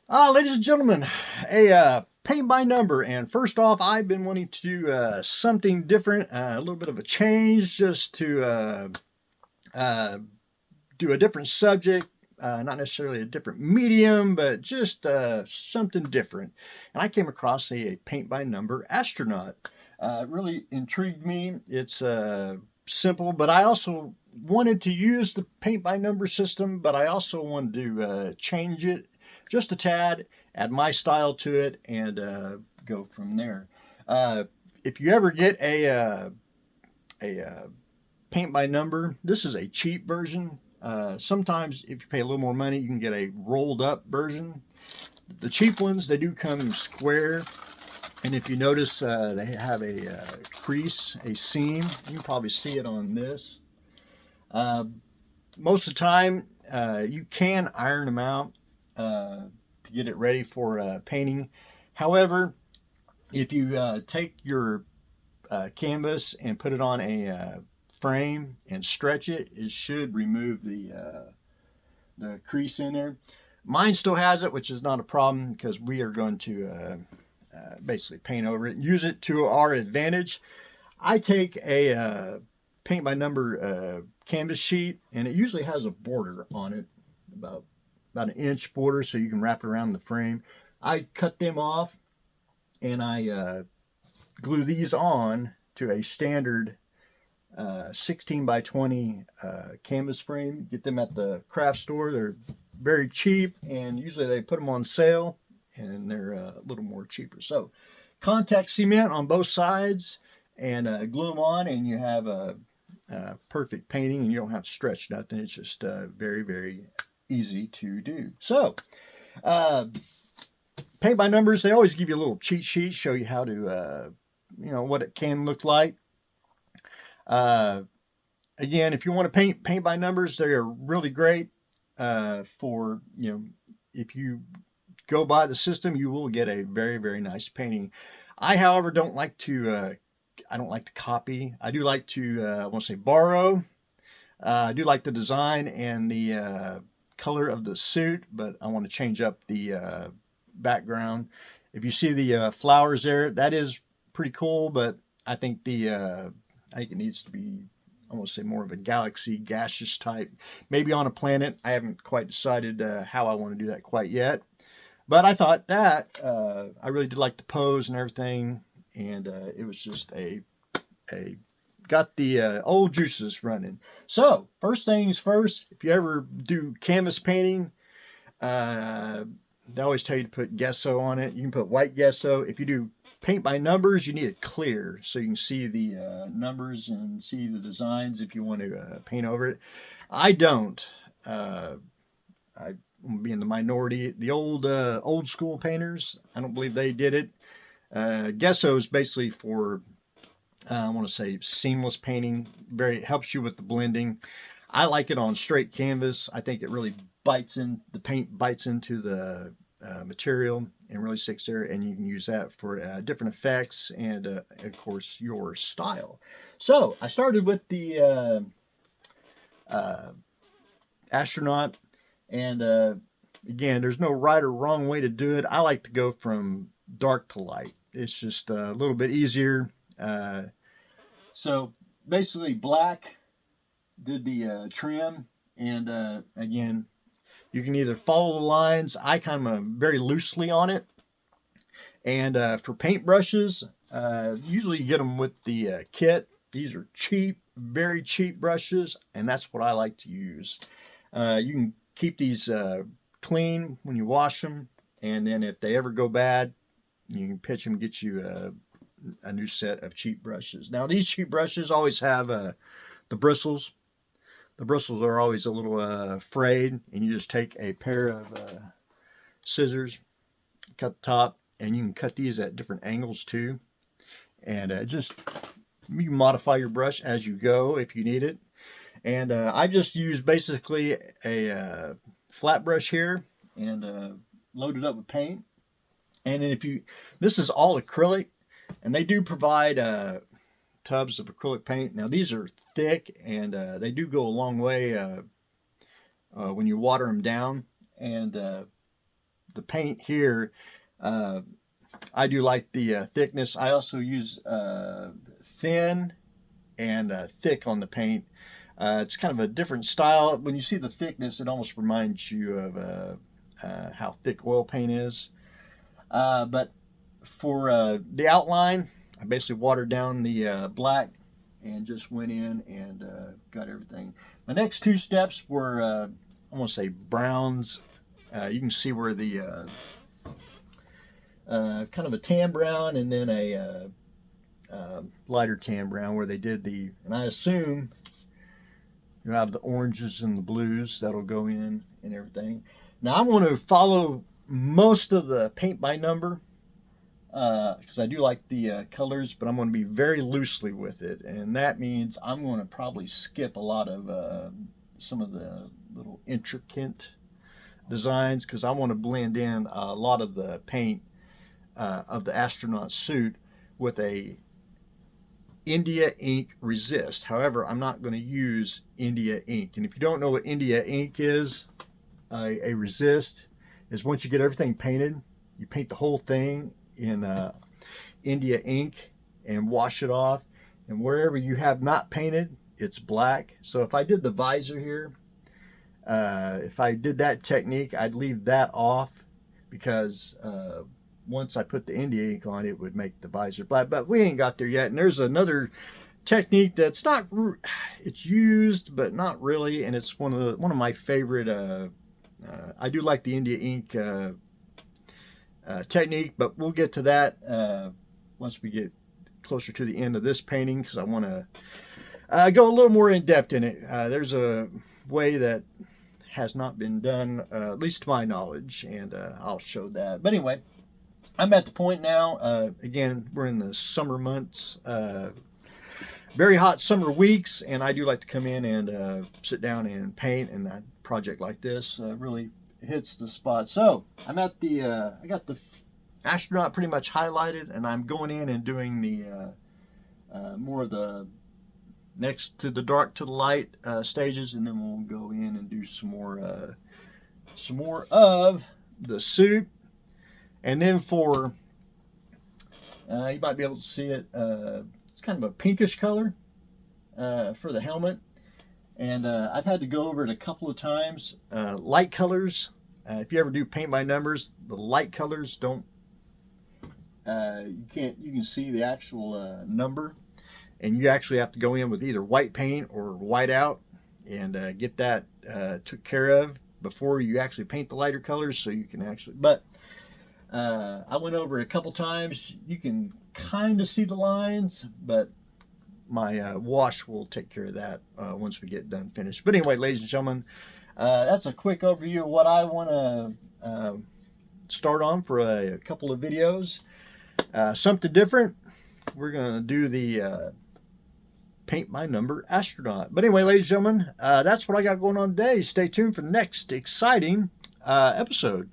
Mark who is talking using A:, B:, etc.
A: Ladies and gentlemen, a paint by number. And first off, I've been wanting to do something different, a little bit of a change, just to uh, do a different subject, not necessarily a different medium, but just something different. And I came across a paint by number astronaut. It really intrigued me. It's simple, but I also wanted to use the paint by number system, but I also wanted to change it just a tad, add my style to it, and go from there. Uh, if you ever get a paint by number, this is a cheap version. Sometimes, if you pay a little more money, you can get a rolled up version. The cheap ones, they do come square, and if you notice, they have a crease, a seam. You can probably see it on this. Uh, Most of the time, you can iron them out to get it ready for painting. However, if you take your canvas and put it on a frame and stretch it, it should remove the crease in there. Mine still has it, which is not a problem because we are going to basically paint over it and use it to our advantage. I take a paint by number canvas sheet, and it usually has a border on it, about about an inch border, so you can wrap it around the frame. I cut them off, and I glue these on to a standard 16 by 20 canvas frame. Get them at the craft store. They're very cheap, and usually they put them on sale, and they're a little more cheaper. So, contact cement on both sides, and glue them on, and you have a perfect painting, and you don't have to stretch nothing. It's just very, very easy to do. So, uh, paint by numbers. They always give you a little cheat sheet, show you how to, what it can look like. Uh, Again, if you want to paint by numbers, they are really great for if you go by the system, you will get a very, very nice painting. I, however, don't like to. I don't like to copy. I do like to. I want to say borrow. I do like the design and the color of the suit, but I want to change up the background. If you see the flowers there, that is pretty cool, but I think I think it needs to be, I want to say, more of a galaxy gaseous type, maybe on a planet. I haven't quite decided how I want to do that quite yet, but I thought that I really did like the pose and everything, and it was just a got the old juices running. So first things first, if you ever do canvas painting, uh, they always tell you to put gesso on it. You can put white gesso. If you do paint by numbers, you need it clear so you can see the numbers and see the designs if you want to paint over it. I don't. I'm being the minority. The old school painters, I don't believe they did it. Gesso is basically for I want to say seamless painting. Very helps you with the blending. I like it on straight canvas. I think it really bites in the paint bites into the material and really sticks there, and you can use that for different effects and of course your style. So I started with the uh, astronaut, and again, there's no right or wrong way to do it. I like to go from dark to light. It's just a little bit easier. Uh, so basically, black did the trim, and again, you can either follow the lines. I kind of very loosely on it, and for paintbrushes, usually you get them with the kit. These are cheap, very cheap brushes, and that's what I like to use. You can keep these clean when you wash them, and then if they ever go bad, you can pitch them, get you a new set of cheap brushes. Now, these cheap brushes always have the bristles. The bristles are always a little frayed, and you just take a pair of scissors, cut the top, and you can cut these at different angles too. And just you modify your brush as you go if you need it. And I just use basically a flat brush here and load it up with paint. And then if you, this is all acrylic, and they do provide tubs of acrylic paint. Now these are thick, and they do go a long way when you water them down. And the paint here, I do like the thickness. I also use thin and thick on the paint. It's kind of a different style. When you see the thickness, it almost reminds you of how thick oil paint is. But for the outline, I basically watered down the black and just went in and got everything. My next two steps were, I want to say browns. You can see where the kind of a tan brown and then a lighter tan brown where they did the, and I assume you have the oranges and the blues that'll go in and everything. Now I'm going to follow most of the paint by number because I do like the colors, but I'm going to be very loosely with it, and that means I'm going to probably skip a lot of some of the little intricate designs because I want to blend in a lot of the paint of the astronaut suit with a India ink resist. However, I'm not going to use India ink, and if you don't know what India ink is, a resist is once you get everything painted, you paint the whole thing in India ink and wash it off, and wherever you have not painted, it's black. So if I did the visor here, if I did that technique, I'd leave that off because once I put the India ink on, it would make the visor black. But we ain't got there yet. And there's another technique that's not, it's used but not really, and it's one of my favorite. I do like the India ink technique, but we'll get to that once we get closer to the end of this painting because I want to go a little more in depth in it. There's a way that has not been done, at least to my knowledge, and I'll show that. But anyway, I'm at the point now, again, we're in the summer months, very hot summer weeks, and I do like to come in and sit down and paint, and a project like this really hits the spot. So I'm at the, I got the astronaut pretty much highlighted, and I'm going in and doing the more of the next to the dark to the light stages, and then we'll go in and do some more of the suit. And then for you might be able to see it, it's kind of a pinkish color for the helmet, and I've had to go over it a couple of times. Light colors, if you ever do paint by numbers, the light colors don't, you can see the actual number, and you actually have to go in with either white paint or white out and get that took care of before you actually paint the lighter colors, so you can actually, but I went over it a couple times. You can kind of see the lines, but my wash will take care of that once we get done finished. But anyway, ladies and gentlemen, that's a quick overview of what I want to start on for a couple of videos. Something different. We're going to do the paint by number astronaut. But anyway, ladies and gentlemen, that's what I got going on today. Stay tuned for the next exciting episode.